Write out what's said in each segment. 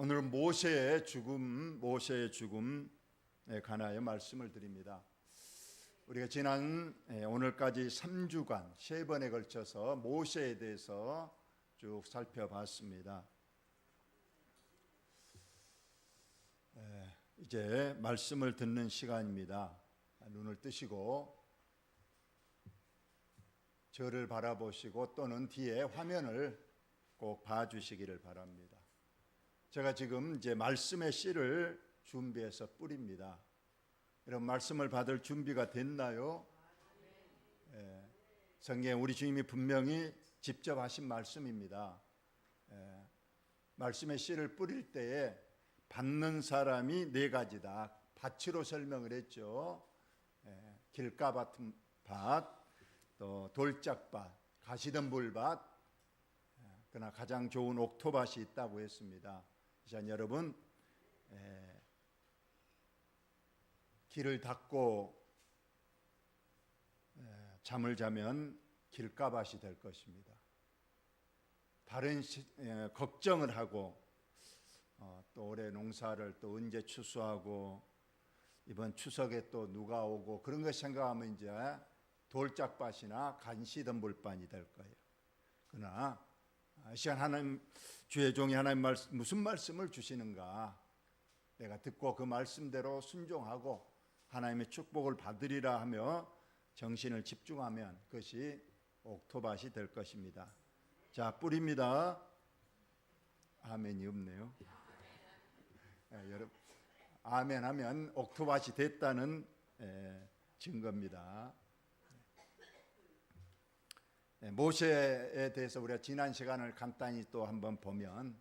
오늘 모세의 죽음에 관하여 말씀을 드립니다. 우리가 오늘까지 3주간 3번에 걸쳐서 모세에 대해서 쭉 살펴봤습니다. 이제 말씀을 듣는 시간입니다. 눈을 뜨시고 저를 바라보시고 또는 뒤에 화면을 꼭 봐주시기를 바랍니다. 제가 지금 이제 말씀의 씨를 준비해서 뿌립니다. 여러분, 말씀을 받을 준비가 됐나요? 성경에 우리 주님이 분명히 직접 하신 말씀입니다. 말씀의 씨를 뿌릴 때에 받는 사람이 4가지다. 밭으로 설명을 했죠. 길가밭, 또 돌짝밭, 가시덤불밭, 그러나 가장 좋은 옥토밭이 있다고 했습니다. 자, 여러분, 길을 닫고 잠을 자면 길가밭이 될 것입니다. 다른 걱정을 하고 또 올해 농사를 또 언제 추수하고 이번 추석에 또 누가 오고 그런 거 생각하면 이제 돌짝밭이나 간시덤불밭이 될 거예요. 그러나 시간 하나님, 주의 종이 하나님 무슨 말씀을 주시는가, 내가 듣고 그 말씀대로 순종하고 하나님의 축복을 받으리라 하며 정신을 집중하면 그것이 옥토밭이 될 것입니다. 자, 뿌립니다. 아멘이 없네요. 여러분, 아멘 하면 옥토밭이 됐다는 증거입니다. 모세에 대해서 우리가 지난 시간을 간단히 또 한번 보면,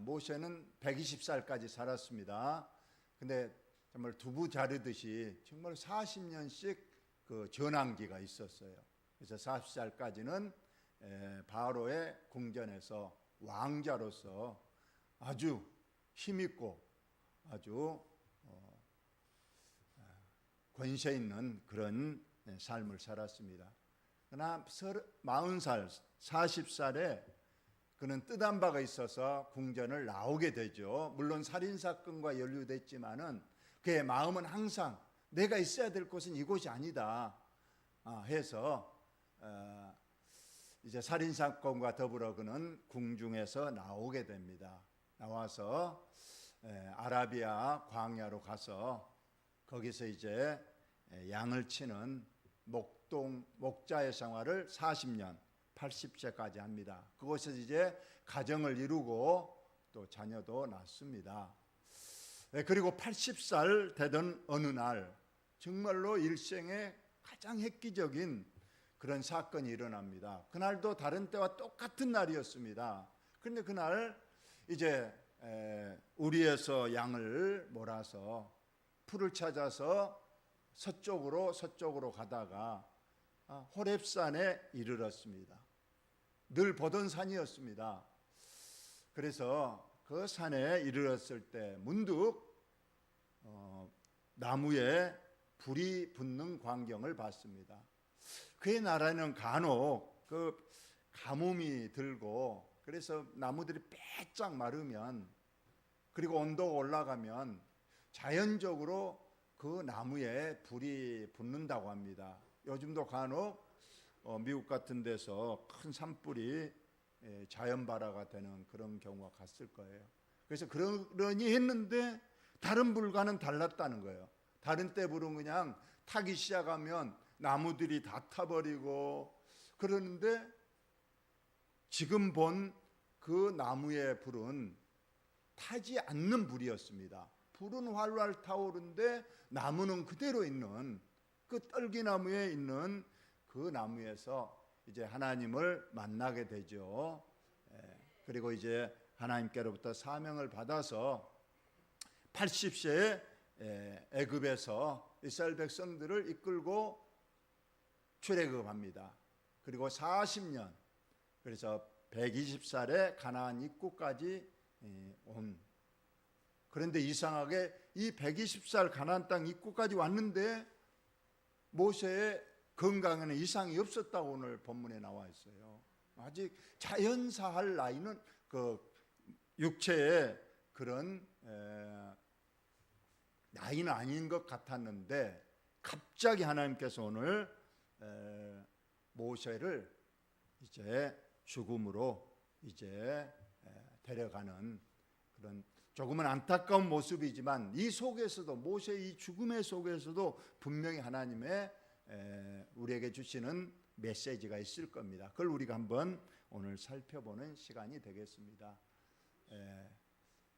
모세는 120살까지 살았습니다. 근데 정말 두부 자르듯이 정말 40년씩 그 전환기가 있었어요. 그래서 40살까지는 바로의 궁전에서 왕자로서 아주 힘있고 아주 권세 있는 그런 삶을 살았습니다. 그러나 40살, 40살에 그는 뜻한 바가 있어서 궁전을 나오게 되죠. 물론 살인사건과 연루됐지만은 그의 마음은 항상 내가 있어야 될 곳은 이곳이 아니다 해서 이제 살인사건과 더불어 그는 궁중에서 나오게 됩니다. 나와서 아라비아 광야로 가서 거기서 이제 양을 치는 목자의 생활을 40년, 80세까지 합니다. 그곳에서 이제 가정을 이루고 또 자녀도 낳습니다. 그리고 80살 되던 어느 날 정말로 일생에 가장 획기적인 그런 사건이 일어납니다. 그날도 다른 때와 똑같은 날이었습니다. 그런데 그날 이제 우리에서 양을 몰아서 풀을 찾아서 서쪽으로 가다가 호렙산에 이르렀습니다. 늘 보던 산이었습니다. 그래서 그 산에 이르렀을 때 문득 나무에 불이 붙는 광경을 봤습니다. 그의 나라에는 간혹 그 가뭄이 들고, 그래서 나무들이 빼짝 마르면, 그리고 온도가 올라가면 자연적으로 그 나무에 불이 붙는다고 합니다. 요즘도 간혹 미국 같은 데서 큰 산불이 자연발화가 되는 그런 경우가 갔을 거예요. 그래서 그러니 했는데 다른 불과는 달랐다는 거예요. 다른 때 불은 그냥 타기 시작하면 나무들이 다 타버리고 그러는데, 지금 본 그 나무의 불은 타지 않는 불이었습니다. 불은 활활 타오르는데 나무는 그대로 있는, 그 떨기나무에 있는 그 나무에서 이제 하나님을 만나게 되죠. 그리고 이제 하나님께로부터 사명을 받아서 80세에 애굽에서 이스라엘 백성들을 이끌고 출애굽합니다. 그리고 40년, 그래서 120살에 가나안 입구까지 온. 그런데 이상하게 이 120살 가나안 땅 입구까지 왔는데 모세의 건강에는 이상이 없었다고 오늘 본문에 나와 있어요. 아직 자연사할 나이는 그 육체의 그런 나이는 아닌 것 같았는데 갑자기 하나님께서 오늘 모세를 이제 죽음으로 이제 데려가는 그런 조금은 안타까운 모습이지만 이 속에서도 모세의 이 죽음의 속에서도 분명히 하나님의 우리에게 주시는 메시지가 있을 겁니다. 그걸 우리가 한번 오늘 살펴보는 시간이 되겠습니다.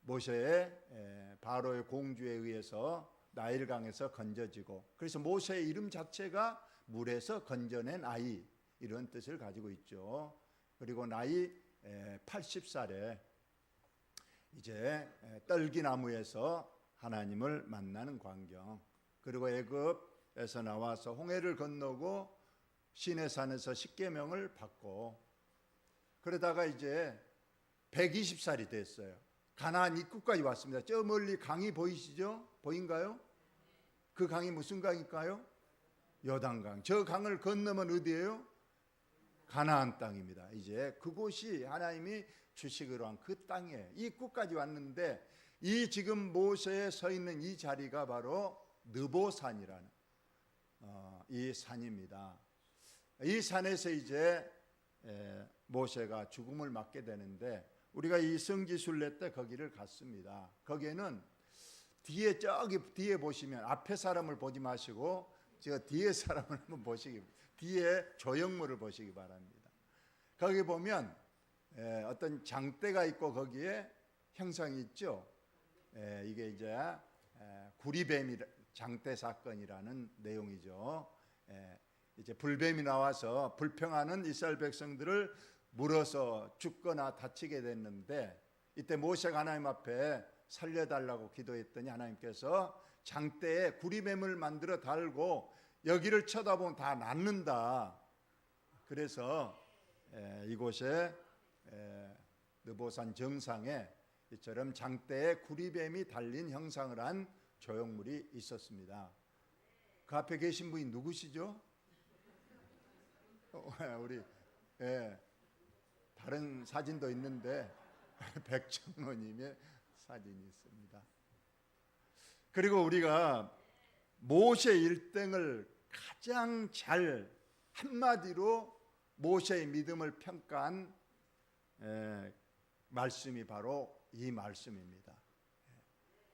모세의 바로의 공주에 의해서 나일강에서 건져지고, 그래서 모세의 이름 자체가 물에서 건져낸 아이, 이런 뜻을 가지고 있죠. 그리고 나이 80살에 이제 떨기나무에서 하나님을 만나는 광경, 그리고 애굽에서 나와서 홍해를 건너고 시내산에서 십계명을 받고, 그러다가 이제 120살이 됐어요. 가나안 입구까지 왔습니다. 저 멀리 강이 보이시죠? 보인가요? 그 강이 무슨 강일까요? 요단강. 저 강을 건너면 어디예요? 가나안 땅입니다. 이제 그곳이 하나님이 주시기로 한 그 땅이에요. 입구까지 왔는데 이 지금 모세에 서 있는 이 자리가 바로 느보산이라는 이 산입니다. 이 산에서 이제 모세가 죽음을 맞게 되는데, 우리가 이 성지순례 때 거기를 갔습니다. 거기에는 뒤에, 저기 뒤에 보시면, 앞에 사람을 보지 마시고 저 뒤에 사람을 한번 보시기, 뒤에 조형물을 보시기 바랍니다. 거기 보면 어떤 장대가 있고 거기에 형상이 있죠. 이게 이제 구리뱀이 장대 사건이라는 내용이죠. 이제 불뱀이 나와서 불평하는 이스라엘 백성들을 물어서 죽거나 다치게 됐는데, 이때 모세가 하나님 앞에 살려달라고 기도했더니 하나님께서 장대에 구리뱀을 만들어 달고 여기를 쳐다보면 다 낫는다. 그래서 이곳에 느보산 정상에 이처럼 장대에 구리뱀이 달린 형상을 한 조형물이 있었습니다. 그 앞에 계신 분이 누구시죠? 우리 다른 사진도 있는데 백정호님의 사진이 있습니다. 그리고 우리가 모세 일등을 가장 잘 한마디로 모세의 믿음을 평가한 말씀이 바로 이 말씀입니다.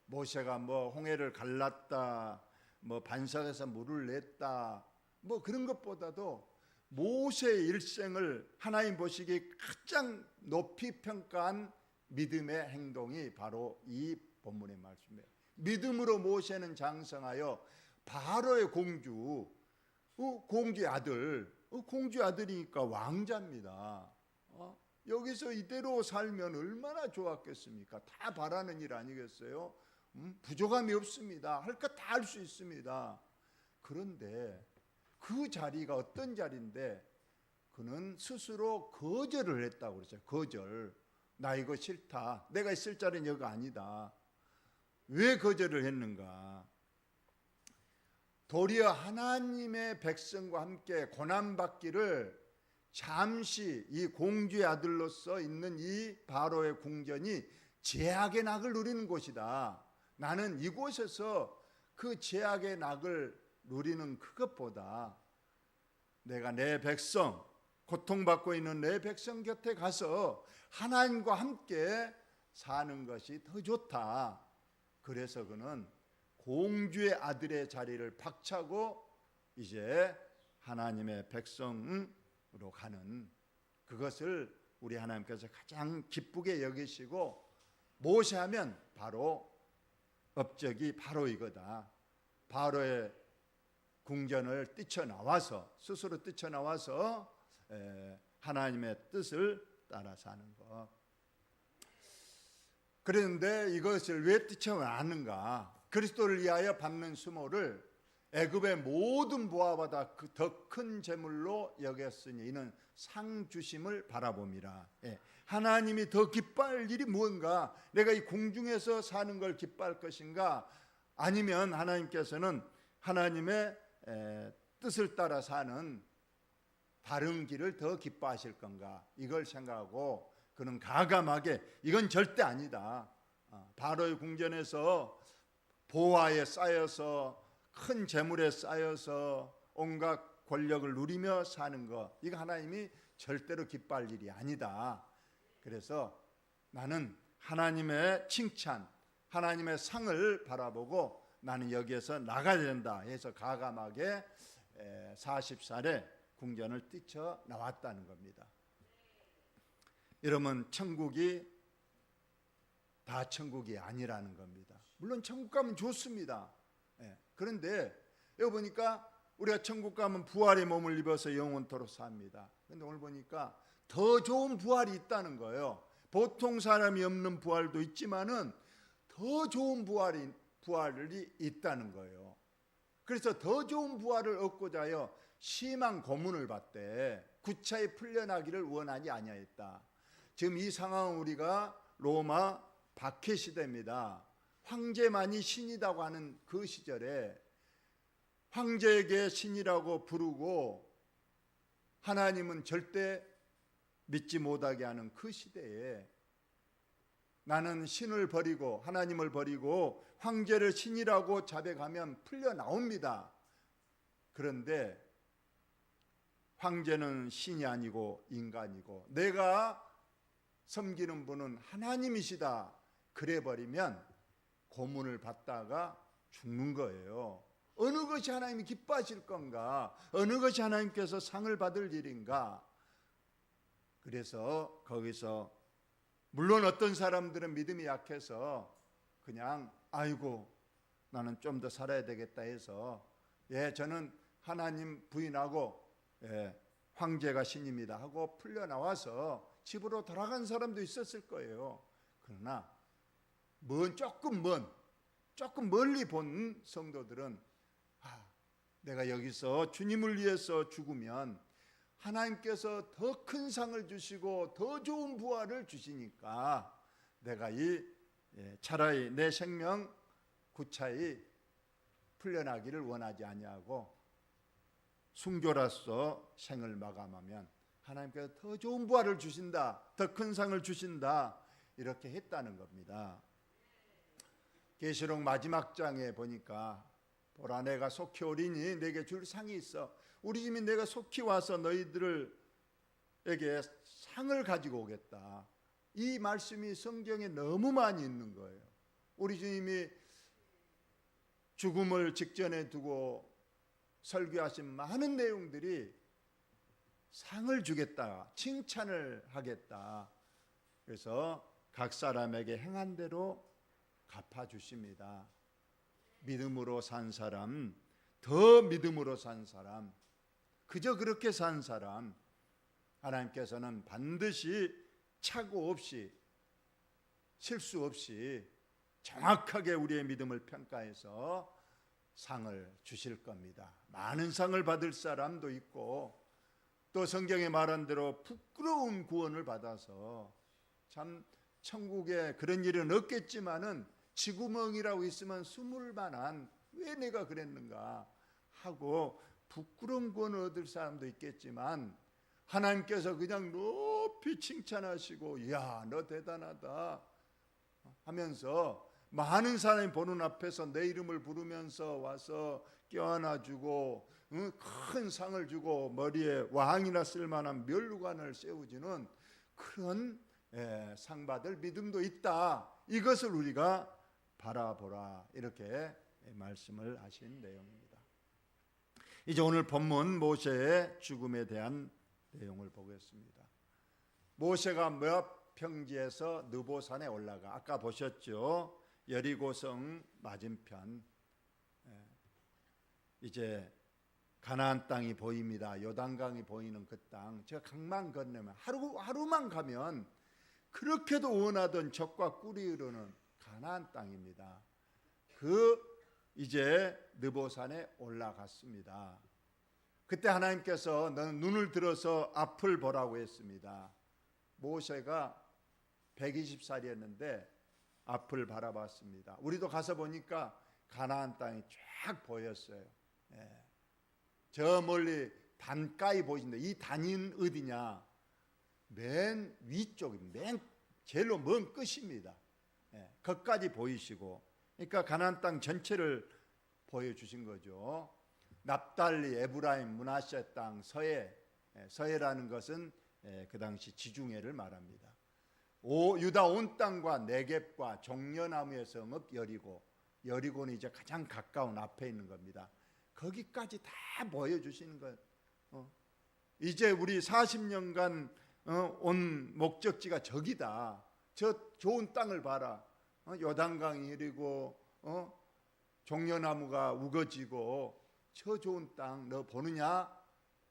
모세가 뭐 홍해를 갈랐다, 뭐 반석에서 물을 냈다, 뭐 그런 것보다도 모세의 일생을 하나님 보시기에 가장 높이 평가한 믿음의 행동이 바로 이 본문의 말씀이에요. 믿음으로 모세는 장성하여 바로의 공주의 아들, 공주의 아들이니까 왕자입니다. 여기서 이대로 살면 얼마나 좋았겠습니까? 다 바라는 일 아니겠어요? 부족함이 없습니다. 할 것 다 할 수 있습니다. 그런데 그 자리가 어떤 자리인데, 그는 스스로 거절을 했다고 그랬어요. 거절. 나 이거 싫다. 내가 있을 자리는 여기 아니다. 왜 거절을 했는가? 도리어 하나님의 백성과 함께 고난받기를 잠시 이 공주의 아들로서 있는 이 바로의 궁전이 제약의 낙을 누리는 곳이다. 나는 이곳에서 그 제약의 낙을 누리는 그것보다 내가 내 백성, 고통받고 있는 내 백성 곁에 가서 하나님과 함께 사는 것이 더 좋다. 그래서 그는 공주의 아들의 자리를 박차고 이제 하나님의 백성으로 가는, 그것을 우리 하나님께서 가장 기쁘게 여기시고, 모세하면 바로 업적이 바로 이거다. 바로의 궁전을 뛰쳐나와서, 스스로 뛰쳐나와서 하나님의 뜻을 따라 사는 것. 그런데 이것을 왜 뛰쳐나왔는가? 그리스도를 위하여 받는 수모를 애굽의 모든 부하보다 더 큰 재물로 여겼으니 이는 상 주심을 바라봄이라. 하나님이 더 기뻐할 일이 무언가? 내가 이 공중에서 사는 걸 기뻐할 것인가? 아니면 하나님께서는 하나님의 뜻을 따라 사는 다른 길을 더 기뻐하실 건가? 이걸 생각하고 그는 가감하게 이건 절대 아니다. 바로의 궁전에서 보화에 쌓여서 큰 재물에 쌓여서 온갖 권력을 누리며 사는 것, 이거 하나님이 절대로 기뻐할 일이 아니다. 그래서 나는 하나님의 칭찬, 하나님의 상을 바라보고 나는 여기에서 나가야 된다 해서 가감하게 40살에 궁전을 뛰쳐 나왔다는 겁니다. 이러면 천국이 다 천국이 아니라는 겁니다. 물론 천국 가면 좋습니다. 그런데 여기 보니까 우리가 천국 가면 부활의 몸을 입어서 영원토록 삽니다. 그런데 오늘 보니까 더 좋은 부활이 있다는 거예요. 보통 사람이 없는 부활도 있지만은 더 좋은 부활이 있다는 거예요. 그래서 더 좋은 부활을 얻고자 하여 심한 고문을 받되 구차히 풀려나기를 원하지 아니하였다. 지금 이 상황은 우리가 로마 박해 시대입니다. 황제만이 신이라고 하는 그 시절에 황제에게 신이라고 부르고 하나님은 절대 믿지 못하게 하는 그 시대에 나는 신을 버리고 하나님을 버리고 황제를 신이라고 자백하면 풀려 나옵니다. 그런데 황제는 신이 아니고 인간이고 내가 섬기는 분은 하나님이시다. 그래 버리면 고문을 받다가 죽는 거예요. 어느 것이 하나님이 기뻐하실 건가? 어느 것이 하나님께서 상을 받을 일인가? 그래서 거기서 물론 어떤 사람들은 믿음이 약해서 그냥 아이고 나는 좀 더 살아야 되겠다 해서 저는 하나님 부인하고 황제가 신입니다 하고 풀려나와서 집으로 돌아간 사람도 있었을 거예요. 그러나 조금 멀리 본 성도들은 내가 여기서 주님을 위해서 죽으면 하나님께서 더 큰 상을 주시고 더 좋은 부활을 주시니까 내가 차라리 내 생명 구차히 풀려나기를 원하지 아니하고 순교로서 생을 마감하면 하나님께서 더 좋은 부활을 주신다, 더 큰 상을 주신다, 이렇게 했다는 겁니다. 계시록 마지막 장에 보니까 보라 내가 속히 오리니 내게 줄 상이 있어. 우리 주님이 내가 속히 와서 너희들에게 상을 가지고 오겠다. 이 말씀이 성경에 너무 많이 있는 거예요. 우리 주님이 죽음을 직전에 두고 설교하신 많은 내용들이 상을 주겠다, 칭찬을 하겠다. 그래서 각 사람에게 행한 대로 갚아주십니다. 믿음으로 산 사람, 더 믿음으로 산 사람, 그저 그렇게 산 사람, 하나님께서는 반드시 착오 없이 실수 없이 정확하게 우리의 믿음을 평가해서 상을 주실 겁니다. 많은 상을 받을 사람도 있고 또 성경에 말한 대로 부끄러운 구원을 받아서 참 천국에 그런 일은 없겠지만은 쥐구멍이라고 있으면 숨을 만한 왜 내가 그랬는가 하고 부끄러운 구원을 얻을 사람도 있겠지만 하나님께서 그냥 높이 칭찬하시고 야, 너 대단하다 하면서 많은 사람이 보는 앞에서 내 이름을 부르면서 와서 껴안아주고 큰 상을 주고 머리에 왕이나 쓸만한 멸관을 세우지는 그런 상 받을 믿음도 있다. 이것을 우리가 바라보라, 이렇게 말씀을 하신 내용입니다. 이제 오늘 본문 모세의 죽음에 대한 내용을 보겠습니다. 모세가 모압 평지에서 느보산에 올라가, 아까 보셨죠? 여리고성 맞은편 이제 가나안 땅이 보입니다. 요단강이 보이는 그 땅, 제가 강만 건너면 하루만 가면 그렇게도 원하던 젖과 꿀이 흐르는 가나안 땅입니다. 이제 느보산에 올라갔습니다. 그때 하나님께서 너는 눈을 들어서 앞을 보라고 했습니다. 모세가 120살이었는데 앞을 바라봤습니다. 우리도 가서 보니까 가나안 땅이 쫙 보였어요. 저 멀리 단가이 보이신다. 이 단인 어디냐? 맨 위쪽, 맨 제일로 먼 끝입니다. 그것까지 보이시고, 그러니까 가나안 땅 전체를 보여주신 거죠. 납달리, 에브라임, 므낫세 땅, 서해라는 것은 그 당시 지중해를 말합니다. 유다 온 땅과 네겝과 종려나무의 성읍 여리고는 이제 가장 가까운 앞에 있는 겁니다. 거기까지 다 보여주시는 거예요. 이제 우리 40년간 온 목적지가 저기다. 저 좋은 땅을 봐라. 요단강이 흐르고 종려나무가 우거지고 저 좋은 땅 너 보느냐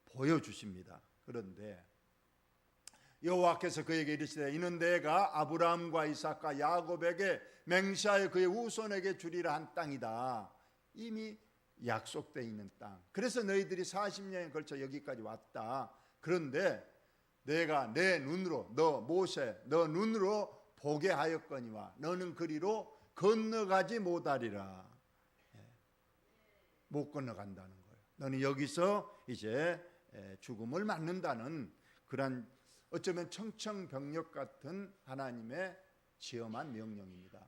보여주십니다. 그런데 여호와께서 그에게 이르시되 이는 내가 아브라함과 이삭과 야곱에게 맹세하여 그의 후손에게 주리라 한 땅이다. 이미 약속되어 있는 땅. 그래서 너희들이 40년에 걸쳐 여기까지 왔다. 그런데 내가 내 눈으로 모세 너 눈으로 보게 하였거니와 너는 그리로 건너가지 못하리라. 못 건너간다는 거예요. 너는 여기서 이제 죽음을 맞는다는 그런 어쩌면 청천벽력 같은 하나님의 지엄한 명령입니다.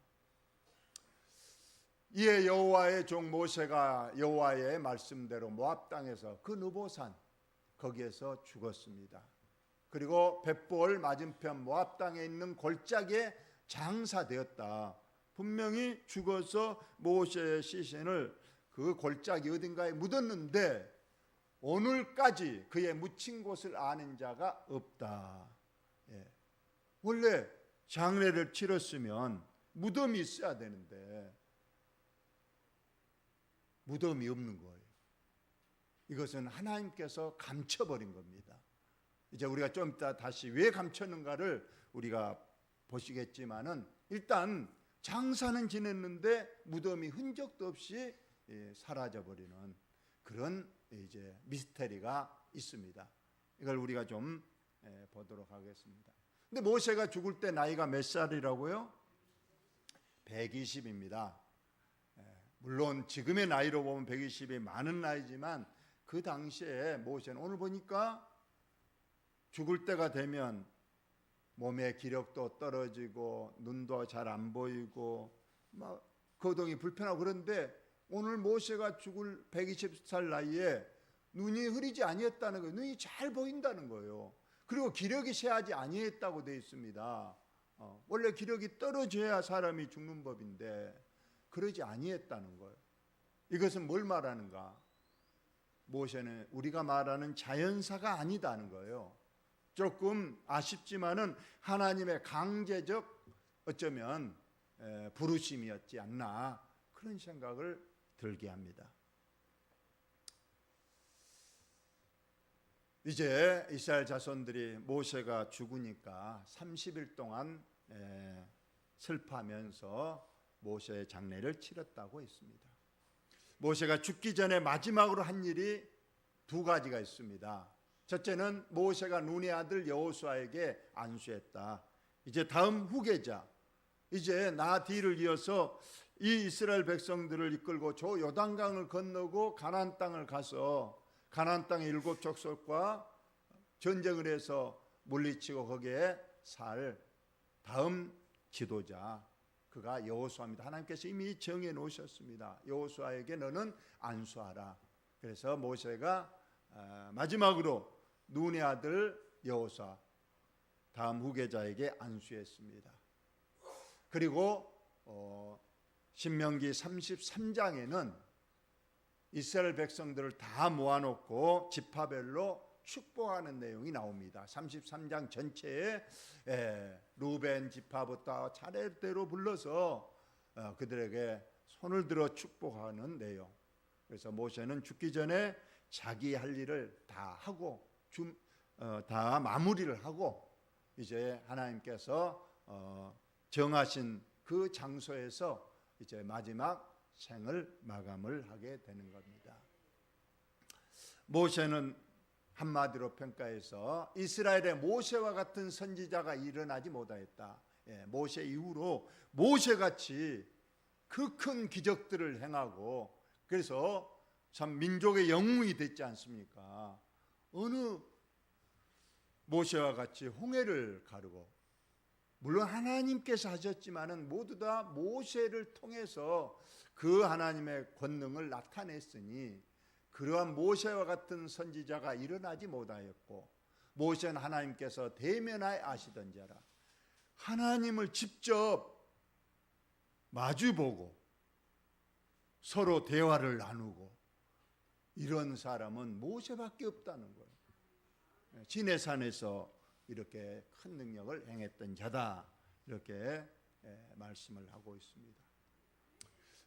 이에 여호와의 종 모세가 여호와의 말씀대로 모압 땅에서 그 느보산 거기에서 죽었습니다. 그리고 벳볼 맞은편 모압 땅에 있는 골짜기에 장사되었다. 분명히 죽어서 모세의 시신을 그 골짜기 어딘가에 묻었는데 오늘까지 그의 묻힌 곳을 아는 자가 없다. 원래 장례를 치렀으면 무덤이 있어야 되는데 무덤이 없는 거예요. 이것은 하나님께서 감춰버린 겁니다. 이제 우리가 좀 이따 다시 왜 감췄는가를 우리가 보시겠지만은 일단 장사는 지냈는데 무덤이 흔적도 없이 사라져버리는 그런 이제 미스테리가 있습니다. 이걸 우리가 좀 보도록 하겠습니다. 근데 모세가 죽을 때 나이가 몇 살이라고요? 120입니다. 물론 지금의 나이로 보면 120이 많은 나이지만 그 당시에 모세는 오늘 보니까 죽을 때가 되면 몸의 기력도 떨어지고 눈도 잘 안 보이고 막 거동이 불편하고 그런데 오늘 모세가 죽을 120살 나이에 눈이 흐리지 아니했다는 거예요. 눈이 잘 보인다는 거예요. 그리고 기력이 쇠하지 아니했다고 되어 있습니다. 원래 기력이 떨어져야 사람이 죽는 법인데 그러지 아니했다는 거예요. 이것은 뭘 말하는가? 모세는 우리가 말하는 자연사가 아니다는 거예요. 조금 아쉽지만은 하나님의 강제적 어쩌면 부르심이었지 않나 그런 생각을 들게 합니다. 이제 이스라엘 자손들이 모세가 죽으니까 30일 동안 슬퍼하면서 모세의 장례를 치렀다고 했습니다. 모세가 죽기 전에 마지막으로 한 일이 두 가지가 있습니다. 첫째는 모세가 눈의 아들 여호수아에게 안수했다. 이제 다음 후계자, 이제 나 뒤를 이어서 이 이스라엘 백성들을 이끌고 저 요단강을 건너고 가나안 땅을 가서 가나안 땅의 7 족속과 전쟁을 해서 물리치고 거기에 살 다음 지도자, 그가 여호수아입니다. 하나님께서 이미 정해 놓으셨습니다. 여호수아에게 너는 안수하라. 그래서 모세가 마지막으로 눈의 아들 여호수아 다음 후계자에게 안수했습니다. 그리고 신명기 33장에는 이스라엘 백성들을 다 모아놓고 지파별로 축복하는 내용이 나옵니다. 33장 전체에 루벤 지파부터 차례대로 불러서 그들에게 손을 들어 축복하는 내용. 그래서 모세는 죽기 전에 자기 할 일을 다 하고 다 마무리를 하고 이제 하나님께서 정하신 그 장소에서 이제 마지막 생을 마감을 하게 되는 겁니다. 모세는 한마디로 평가해서 이스라엘의 모세와 같은 선지자가 일어나지 못하였다. 모세 이후로 모세같이 그 큰 기적들을 행하고 그래서 참 민족의 영웅이 됐지 않습니까? 어느 모세와 같이 홍해를 가르고 물론 하나님께서 하셨지만은 모두 다 모세를 통해서 그 하나님의 권능을 나타냈으니 그러한 모세와 같은 선지자가 일어나지 못하였고, 모세는 하나님께서 대면하여 아시던 자라 하나님을 직접 마주보고 서로 대화를 나누고 이런 사람은 모세밖에 없다는 거예요. 시내산에서 이렇게 큰 능력을 행했던 자다, 이렇게 말씀을 하고 있습니다.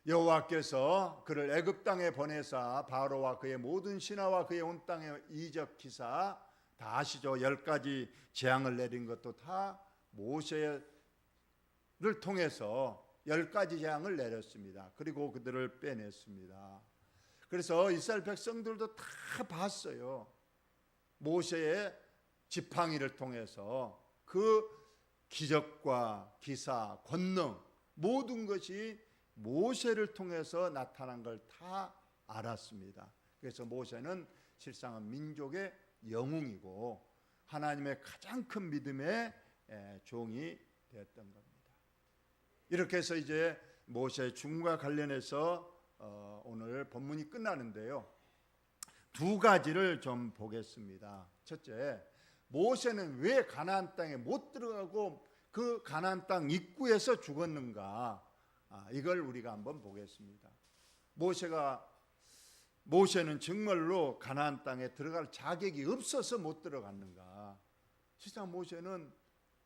여호와께서 그를 애굽 땅에 보내사 바로와 그의 모든 신하와 그의 온 땅에 이적 기사 다 아시죠? 10가지 재앙을 내린 것도 다 모세를 통해서 10가지 재앙을 내렸습니다. 그리고 그들을 빼냈습니다. 그래서 이스라엘 백성들도 다 봤어요. 모세의 지팡이를 통해서 그 기적과 기사, 권능 모든 것이 모세를 통해서 나타난 걸 다 알았습니다. 그래서 모세는 실상은 민족의 영웅이고 하나님의 가장 큰 믿음의 종이 되었던 겁니다. 이렇게 해서 이제 모세의 죽음과 관련해서 오늘 본문이 끝나는데요. 두 가지를 좀 보겠습니다. 첫째, 모세는 왜 가나안 땅에 못 들어가고 그 가나안 땅 입구에서 죽었는가? 이걸 우리가 한번 보겠습니다. 모세는 정말로 가나안 땅에 들어갈 자격이 없어서 못 들어갔는가? 실상 모세는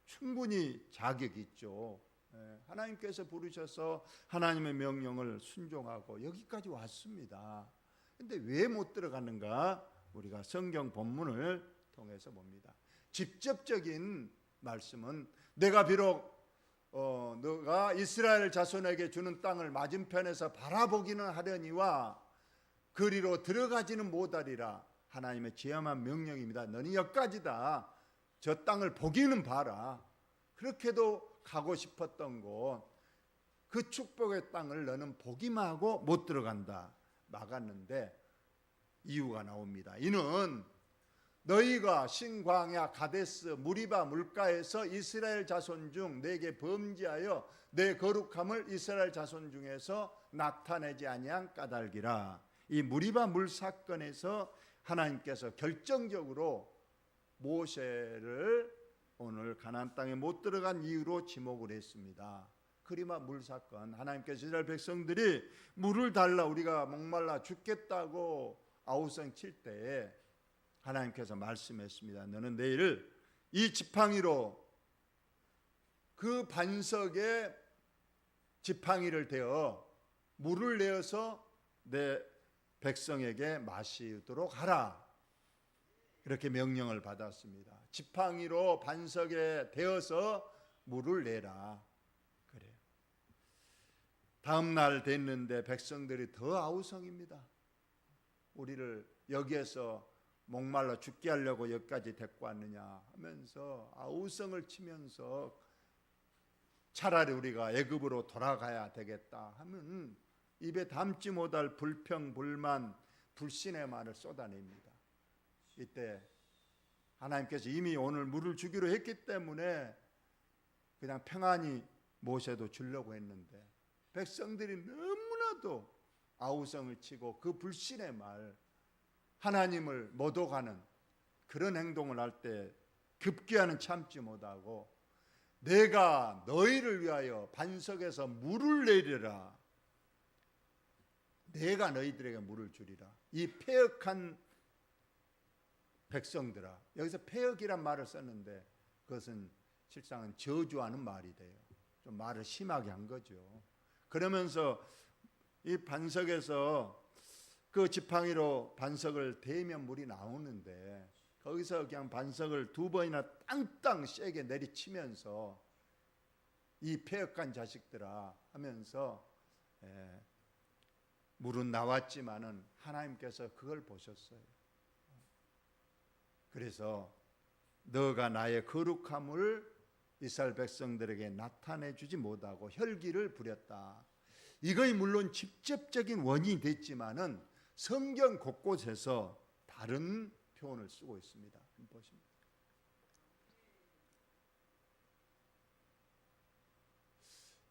충분히 자격이 있죠. 하나님께서 부르셔서 하나님의 명령을 순종하고 여기까지 왔습니다. 근데 왜 못 들어갔는가? 우리가 성경 본문을 통해서 봅니다. 직접적인 말씀은 내가 비록 너가 이스라엘 자손에게 주는 땅을 맞은편에서 바라보기는 하려니와 그리로 들어가지는 못하리라. 하나님의 지엄한 명령입니다. 너는 여기까지다. 저 땅을 보기는 봐라. 그렇게도 가고 싶었던 곳, 그 축복의 땅을 너는 보기만 하고 못 들어간다. 막았는데 이유가 나옵니다. 이는 너희가 신광야 가데스 무리바 물가에서 이스라엘 자손 중 내게 범죄하여 내 거룩함을 이스라엘 자손 중에서 나타내지 아니한 까닭이라. 이 무리바 물 사건에서 하나님께서 결정적으로 모세를 오늘 가나안 땅에 못 들어간 이유로 지목을 했습니다. 그리마 물 사건, 하나님께서 이스라엘 백성들이 물을 달라 우리가 목말라 죽겠다고 아우성 칠 때에 하나님께서 말씀했습니다. 너는 내일 이 지팡이로 그 반석에 지팡이를 대어 물을 내어서 내 백성에게 마시도록 하라. 이렇게 명령을 받았습니다. 지팡이로 반석에 대어서 물을 내라. 그래요. 다음 날 됐는데 백성들이 더 아우성입니다. 우리를 여기에서 목말라 죽게 하려고 여기까지 데리고 왔느냐 하면서 아우성을 치면서 차라리 우리가 애굽으로 돌아가야 되겠다 하면 입에 담지 못할 불평, 불만, 불신의 말을 쏟아냅니다. 이때 하나님께서 이미 오늘 물을 주기로 했기 때문에 그냥 평안히 모세도 주려고 했는데 백성들이 너무나도 아우성을 치고 그 불신의 말, 하나님을 모독하는 그런 행동을 할 때 급기야는 참지 못하고 내가 너희를 위하여 반석에서 물을 내리라. 내가 너희들에게 물을 주리라. 이 패역한 백성들아. 여기서 패역이란 말을 썼는데 그것은 실상은 저주하는 말이 돼요. 좀 말을 심하게 한 거죠. 그러면서 이 반석에서 그 지팡이로 반석을 대면 물이 나오는데 거기서 그냥 반석을 2번이나 땅땅 세게 내리치면서 이 패역한 자식들아 하면서 물은 나왔지만은 하나님께서 그걸 보셨어요. 그래서 너가 나의 거룩함을 이스라엘 백성들에게 나타내 주지 못하고 혈기를 부렸다. 이거이 물론 직접적인 원인이 됐지만은 성경 곳곳에서 다른 표현을 쓰고 있습니다. 보십니다.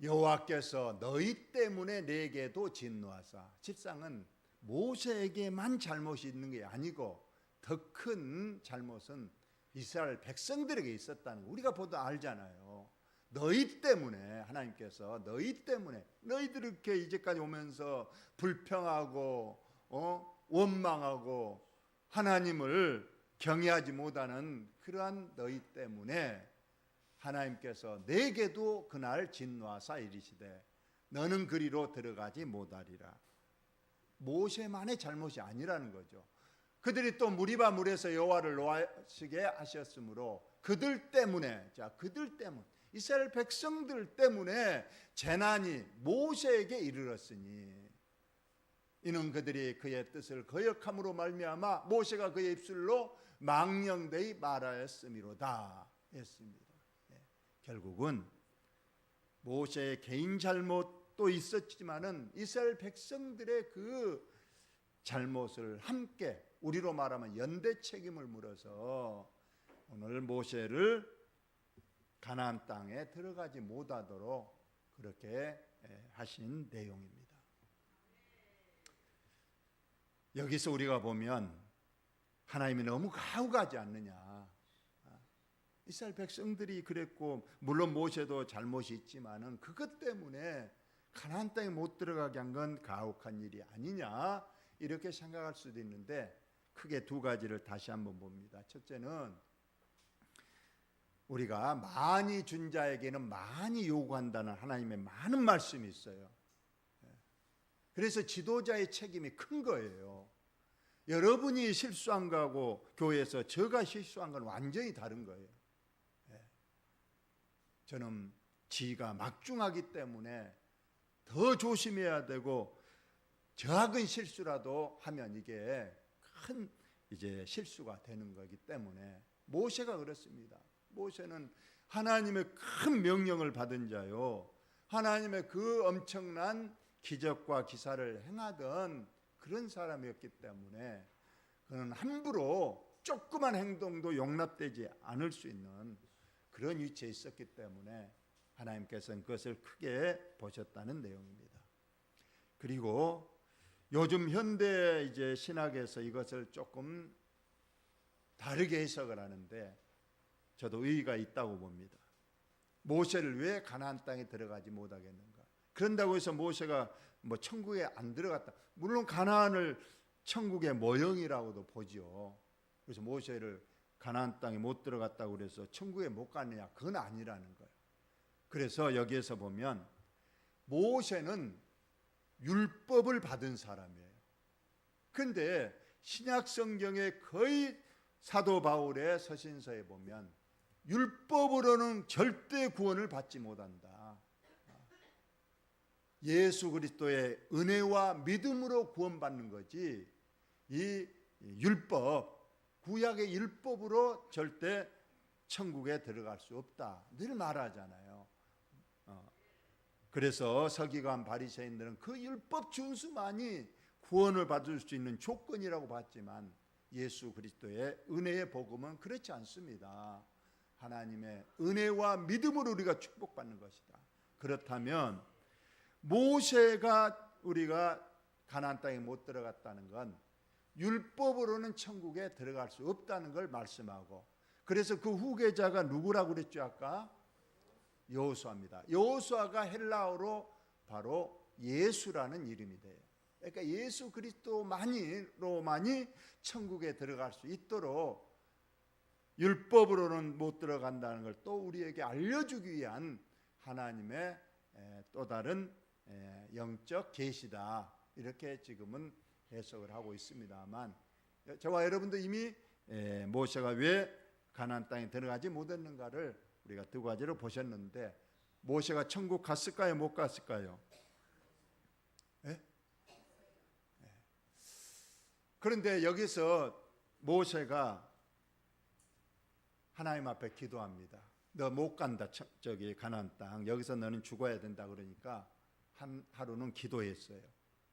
여호와께서 너희 때문에 내게도 진노하사. 실상은 모세에게만 잘못이 있는 게 아니고 더 큰 잘못은 이스라엘 백성들에게 있었다는 거 우리가 보도 알잖아요. 너희 때문에 하나님께서 너희 때문에 너희들 이렇게 이제까지 오면서 불평하고 원망하고 하나님을 경외하지 못하는 그러한 너희 때문에 하나님께서 내게도 그날 진노하사 이르시되 너는 그리로 들어가지 못하리라. 모세만의 잘못이 아니라는 거죠. 그들이 또 무리바 물에서 여호와를 노하시게 하셨으므로 그들 때문에 이스라엘 백성들 때문에 재난이 모세에게 이르렀으니 이는 그들이 그의 뜻을 거역함으로 말미암아 모세가 그의 입술로 망령되이 말하였음이로다 했습니다. 결국은 모세의 개인 잘못도 있었지만은 이스라엘 백성들의 그 잘못을 함께 우리로 말하면 연대 책임을 물어서 오늘 모세를 가나안 땅에 들어가지 못하도록 그렇게 하신 내용입니다. 여기서 우리가 보면 하나님이 너무 가혹하지 않느냐. 이스라엘 백성들이 그랬고 물론 모세도 잘못이 있지만은 그것 때문에 가나안 땅에 못 들어가게 한 건 가혹한 일이 아니냐 이렇게 생각할 수도 있는데 크게 두 가지를 다시 한번 봅니다. 첫째는 우리가 많이 준 자에게는 많이 요구한다는 하나님의 많은 말씀이 있어요. 그래서 지도자의 책임이 큰 거예요. 여러분이 실수한 거하고 교회에서 제가 실수한 건 완전히 다른 거예요. 저는 지가 막중하기 때문에 더 조심해야 되고 작은 실수라도 하면 이게 큰 이제 실수가 되는 거기 때문에 모세가 그렇습니다. 모세는 하나님의 큰 명령을 받은 자요. 하나님의 그 엄청난 기적과 기사를 행하던 그런 사람이었기 때문에 그는 함부로 조그만 행동도 용납되지 않을 수 있는 그런 위치에 있었기 때문에 하나님께서는 그것을 크게 보셨다는 내용입니다. 그리고 요즘 현대 이제 신학에서 이것을 조금 다르게 해석을 하는데 저도 의의가 있다고 봅니다. 모세를 왜 가나안 땅에 들어가지 못하겠는가? 그런다고 해서 모세가 뭐 천국에 안 들어갔다. 물론 가나안을 천국의 모형이라고도 보지요. 그래서 모세를 가나안 땅에 못 들어갔다고 그래서 천국에 못 갔느냐? 그건 아니라는 거예요. 그래서 여기에서 보면 모세는 율법을 받은 사람이에요. 그런데 신약 성경의 거의 사도 바울의 서신서에 보면 율법으로는 절대 구원을 받지 못한다. 예수 그리스도의 은혜와 믿음으로 구원받는 거지 이 율법, 구약의 율법으로 절대 천국에 들어갈 수 없다. 늘 말하잖아요. 그래서 서기관 바리새인들은 그 율법 준수만이 구원을 받을 수 있는 조건이라고 봤지만 예수 그리스도의 은혜의 복음은 그렇지 않습니다. 하나님의 은혜와 믿음으로 우리가 축복받는 것이다. 그렇다면 모세가 우리가 가나안 땅에 못 들어갔다는 건 율법으로는 천국에 들어갈 수 없다는 걸 말씀하고 그래서 그 후계자가 누구라고 그랬죠 아까? 여호수아입니다. 여호수아가 헬라어로 바로 예수라는 이름이 돼요. 그러니까 예수 그리스도만이 천국에 들어갈 수 있도록 율법으로는 못 들어간다는 걸 또 우리에게 알려주기 위한 하나님의 또 다른 영적 계시다. 이렇게 지금은 해석을 하고 있습니다만 저와 여러분도 이미 모세가 왜 가나안 땅에 들어가지 못했는가를 우리가 두 가지로 보셨는데 모세가 천국 갔을까요? 못 갔을까요? 그런데 여기서 모세가 하나님 앞에 기도합니다. 너 못 간다. 저기 가나안 땅. 여기서 너는 죽어야 된다 그러니까 하루는 기도했어요.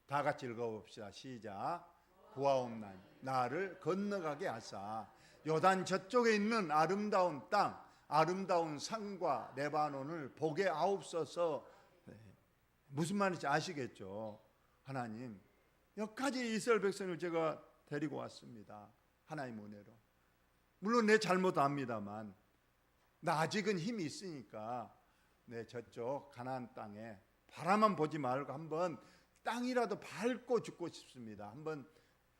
다 같이 읽어봅시다. 시작. 구하옵나니 나를 건너가게 하사 요단 저쪽에 있는 아름다운 땅, 아름다운 산과 레바논을 보게 하옵소서 무슨 말인지 아시겠죠? 하나님, 여기까지 이스라엘 백성을 제가 데리고 왔습니다. 하나님 은혜로. 물론 내 잘못 압니다만 나 아직은 힘이 있으니까 내 저쪽 가나안 땅에 바라만 보지 말고 한번 땅이라도 밟고 죽고 싶습니다. 한번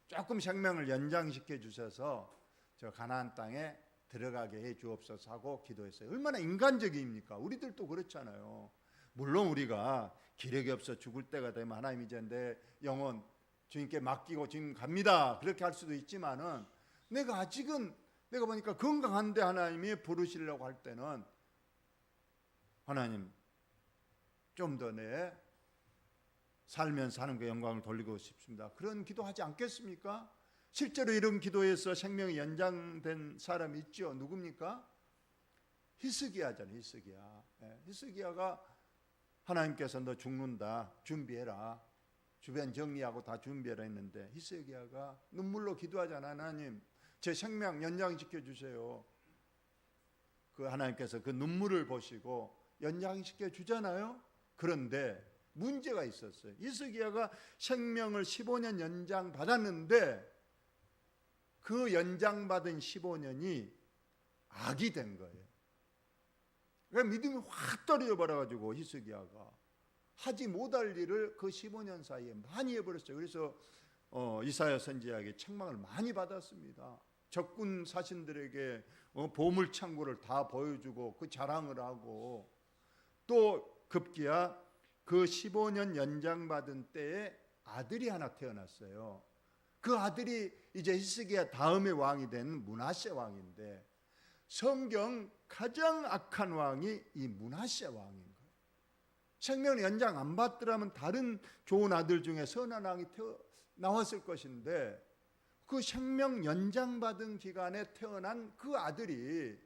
조금 생명을 연장시켜 주셔서 저 가나안 땅에 들어가게 해 주옵소서 하고 기도했어요. 얼마나 인간적입니까? 우리들도 그렇잖아요. 물론 우리가 기력이 없어 죽을 때가 되면 하나님 이제 내 영혼 주님께 맡기고 지금 갑니다. 그렇게 할 수도 있지만은 내가 아직은 내가 보니까 건강한데 하나님이 부르시려고 할 때는 하나님 좀 더 내 살면서 하는 그 영광을 돌리고 싶습니다. 그런 기도하지 않겠습니까? 실제로 이런 기도에서 생명이 연장된 사람이 있죠. 누굽니까? 히스기야잖아요. 히스기야. 히스기야가 하나님께서 너 죽는다 준비해라, 주변 정리하고 다 준비해라 했는데 히스기야가 눈물로 기도하잖아. 하나님 제 생명 연장시켜 주세요. 그 하나님께서 그 눈물을 보시고 연장시켜 주잖아요. 그런데 문제가 있었어요. 히스기야가 생명을 15년 연장 받았는데 그 연장받은 15년이 악이 된 거예요. 그러니까 믿음이 확 떨어져 버려가지고 히스기야가 하지 못할 일을 그 15년 사이에 많이 해버렸어요. 그래서 이사야 선지자에게 책망을 많이 받았습니다. 적군 사신들에게 보물 창고를 다 보여주고 그 자랑을 하고, 또 급기야 그 15년 연장받은 때에 아들이 하나 태어났어요. 그 아들이 이제 히스기야 다음의 왕이 된 므낫세 왕인데 성경 가장 악한 왕이 이 므낫세 왕인 거예요. 생명 연장 안 받더라면 다른 좋은 아들 중에 선한 왕이 나왔을 것인데 그 생명 연장 받은 기간에 태어난 그 아들이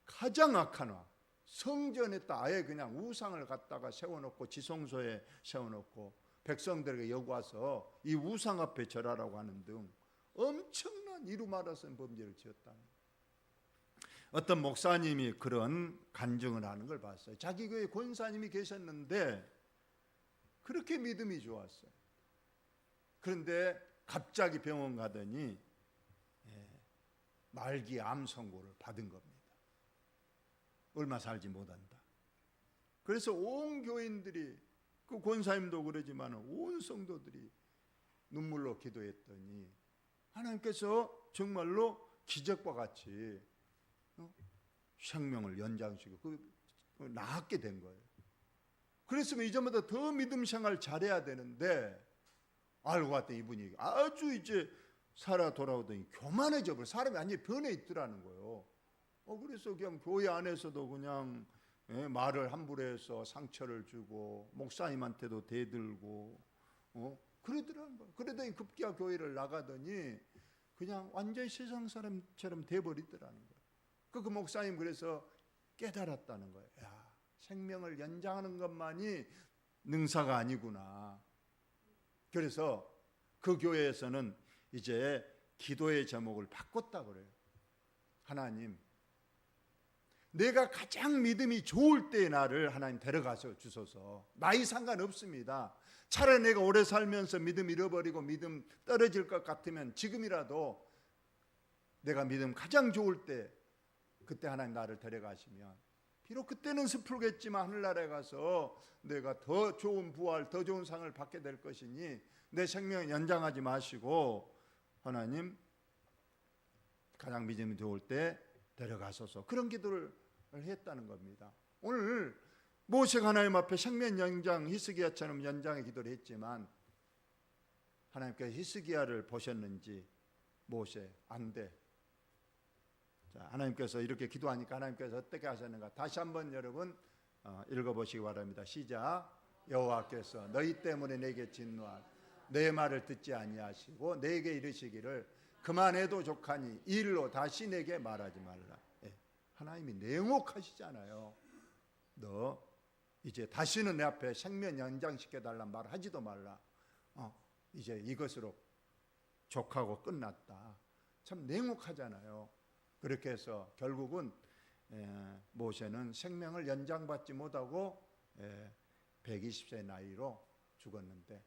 가장 악한 왕, 성전에다 아예 그냥 우상을 갖다가 세워놓고 지성소에 세워놓고 백성들에게 여구와서 이 우상 앞에 절하라고 하는 등 엄청난 이루 말할 수 없는 범죄를 지었다는 거예요. 어떤 목사님이 그런 간증을 하는 걸 봤어요. 자기 교회 권사님이 계셨는데 그렇게 믿음이 좋았어요. 그런데 갑자기 병원 가더니 말기 암 선고를 받은 겁니다. 얼마 살지 못한다. 그래서 온 교인들이, 그 권사님도 그러지만 온 성도들이 눈물로 기도했더니 하나님께서 정말로 기적과 같이 생명을 연장시키고 나았게 된 거예요. 그랬으면 이전보다 더 믿음 생활 잘해야 되는데 알고 봤더니 이분이 아주 이제 살아 돌아오더니 교만해져 버려. 사람이 완전히 변해 있더라는 거예요. 그래서 그냥 교회 안에서도 그냥 말을 함부로 해서 상처를 주고 목사님한테도 대들고 그러더라는 거예요. 그러더니 급기야 교회를 나가더니 그냥 완전히 세상 사람처럼 돼버리더라는 거예요. 그 목사님 그래서 깨달았다는 거예요. 야, 생명을 연장하는 것만이 능사가 아니구나. 그래서 그 교회에서는 이제 기도의 제목을 바꿨다 그래요. 하나님, 내가 가장 믿음이 좋을 때 나를 하나님 데려가서 주소서. 나이 상관없습니다. 차라리 내가 오래 살면서 믿음 잃어버리고 믿음 떨어질 것 같으면 지금이라도 내가 믿음 가장 좋을 때 그때 하나님 나를 데려가시면 비록 그때는 슬프겠지만 하늘나라에 가서 내가 더 좋은 부활, 더 좋은 상을 받게 될 것이니 내 생명 연장하지 마시고 하나님 가장 믿음이 좋을 때 데려가소서. 그런 기도를 했다는 겁니다. 오늘 모세가 하나님 앞에 생명 연장, 히스기야처럼 연장의 기도를 했지만 하나님께서 히스기야를 보셨는지 모세 안 돼. 자, 하나님께서 이렇게 기도하니까 하나님께서 어떻게 하셨는가 다시 한번 여러분 읽어보시기 바랍니다. 시작. 여호와께서 너희 때문에 내게 진노한 내 말을 듣지 아니하시고 내게 이르시기를 그만해도 족하니 이 일로 다시 내게 말하지 말라. 하나님이 냉혹하시잖아요. 너 이제 다시는 내 앞에 생명 연장시켜달란 말 하지도 말라. 이제 이것으로 족하고 끝났다. 참 냉혹하잖아요. 그렇게 해서 결국은 모세는 생명을 연장받지 못하고 120세 나이로 죽었는데,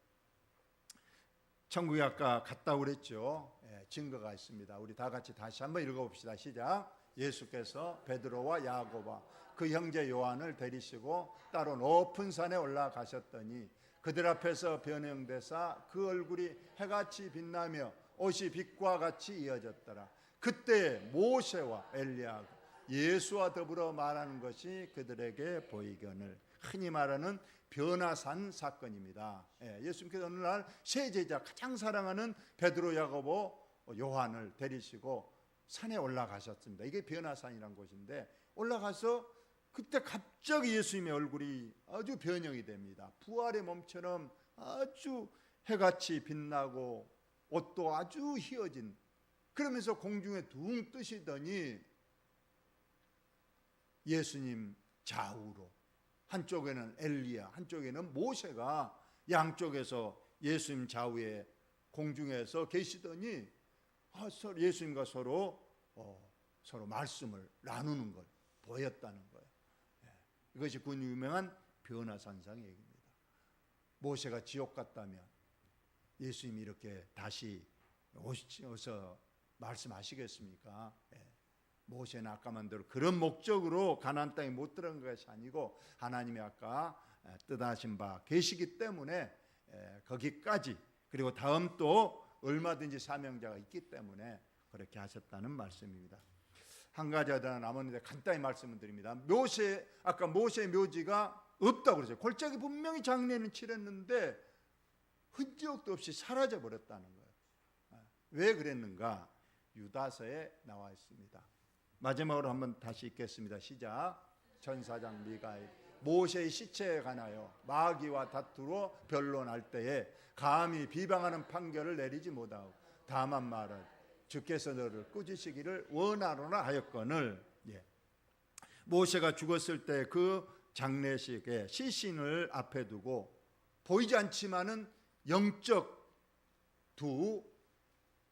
천국에 아까 갔다고 그랬죠. 증거가 있습니다. 우리 다 같이 다시 한번 읽어봅시다. 시작. 예수께서 베드로와 야고보와 그 형제 요한을 데리시고 따로 높은 산에 올라가셨더니 그들 앞에서 변형되사 그 얼굴이 해같이 빛나며 옷이 빛과 같이 이어졌더라. 그때 모세와 엘리야가 예수와 더불어 말하는 것이 그들에게 보이거늘, 흔히 말하는 변화산 사건입니다. 예수님께서 어느 날 세 제자, 가장 사랑하는 베드로, 야고보, 요한을 데리시고 산에 올라가셨습니다. 이게 변화산이라는 곳인데, 올라가서 그때 갑자기 예수님의 얼굴이 아주 변형이 됩니다. 부활의 몸처럼 아주 해같이 빛나고 옷도 아주 휘어진, 그러면서 공중에 둥 뜨시더니 예수님 좌우로, 한쪽에는 엘리야, 한쪽에는 모세가 양쪽에서 예수님 좌우에 공중에서 계시더니 예수님과 서로 말씀을 나누는 걸 보였다는 거예요. 이것이 그 유명한 변화산상의 얘기입니다. 모세가 지옥 갔다면 예수님이 이렇게 다시 오셔서 말씀하시겠습니까? 모세는 아까만 대로 그런 목적으로 가나안 땅에 못 들어간 것이 아니고, 하나님이 아까 뜻하신 바 계시기 때문에 거기까지, 그리고 다음 또 얼마든지 사명자가 있기 때문에 그렇게 하셨다는 말씀입니다. 한 가지 더 남았는데 간단히 말씀을 드립니다. 아까 모세의 묘지가 없다고 그러죠. 골짜기 분명히 장례는 치렀는데 흔적도 없이 사라져 버렸다는 거예요. 왜 그랬는가? 유다서에 나와 있습니다. 마지막으로 한번 다시 읽겠습니다. 시작. 천사장 미가엘 모세의 시체에 관하여 마귀와 다투러 변론할 때에 감히 비방하는 판결을 내리지 못하고 다만 말을 주께서 너를 꾸짖으시기를 원하노라 하였거늘, 모세가 죽었을 때 그 장례식에 시신을 앞에 두고 보이지 않지만은 영적 두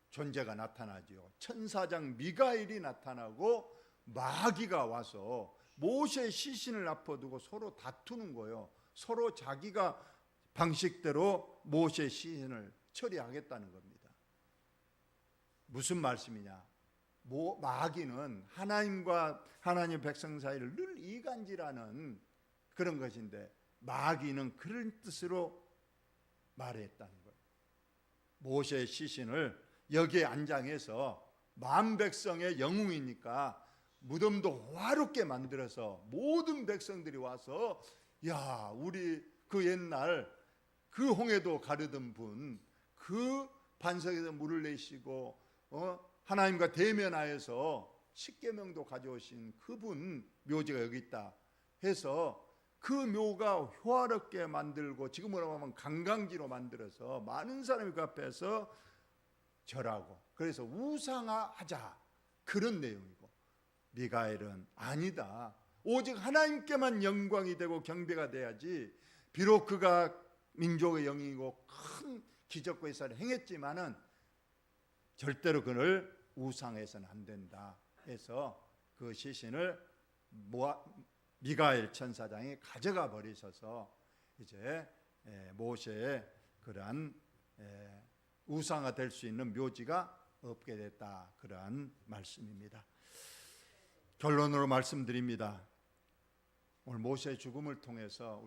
존재가 나타나지요. 천사장 미가엘이 나타나고 마귀가 와서 모세의 시신을 앞에 두고 서로 다투는 거예요. 서로 자기가 방식대로 모세의 시신을 처리하겠다는 겁니다. 무슨 말씀이냐? 마귀는 하나님과 하나님 백성 사이를 늘 이간질하는 그런 것인데, 마귀는 그런 뜻으로 말했다는 거예요. 모세의 시신을 여기에 안장해서 만 백성의 영웅이니까 무덤도 호화롭게 만들어서 모든 백성들이 와서, 야, 우리 그 옛날 그 홍해도 가르던 분, 그 반석에서 물을 내시고 하나님과 대면하여서 십계명도 가져오신 그분 묘지가 여기 있다 해서 그 묘가 호화롭게 만들고, 지금으로 하면 관광지로 만들어서 많은 사람이 그 앞에서 절하고, 그래서 우상화하자, 그런 내용이고, 미가엘은 아니다, 오직 하나님께만 영광이 되고 경배가 돼야지, 비록 그가 민족의 영이고 큰 기적과 역사를 행했지만은 절대로 그를 우상해서는 안 된다 해서 그 시신을 미가엘 천사장이 가져가 버리셔서 이제 모세의 그러한 우상화 될 수 있는 묘지가 없게 됐다, 그러한 말씀입니다. 결론으로 말씀드립니다. 오늘 모세의 죽음을 통해서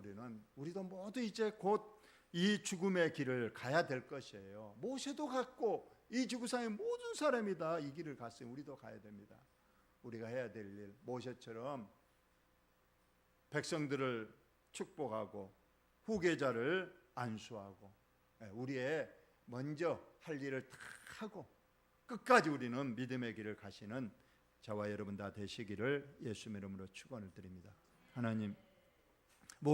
우리도 모두 이제 곧 이 죽음의 길을 가야 될 것이에요. 모세도 갔고 이 지구상의 모든 사람이 다 이 길을 갔으니 우리도 가야 됩니다. 우리가 해야 될 일, 모세처럼 백성들을 축복하고 후계자를 안수하고, 우리의 먼저 할 일을 다 하고 끝까지 우리는 믿음의 길을 가시는 저와 여러분 다 되시기를 예수님의 이름으로 축원을 드립니다. 하나님, 모세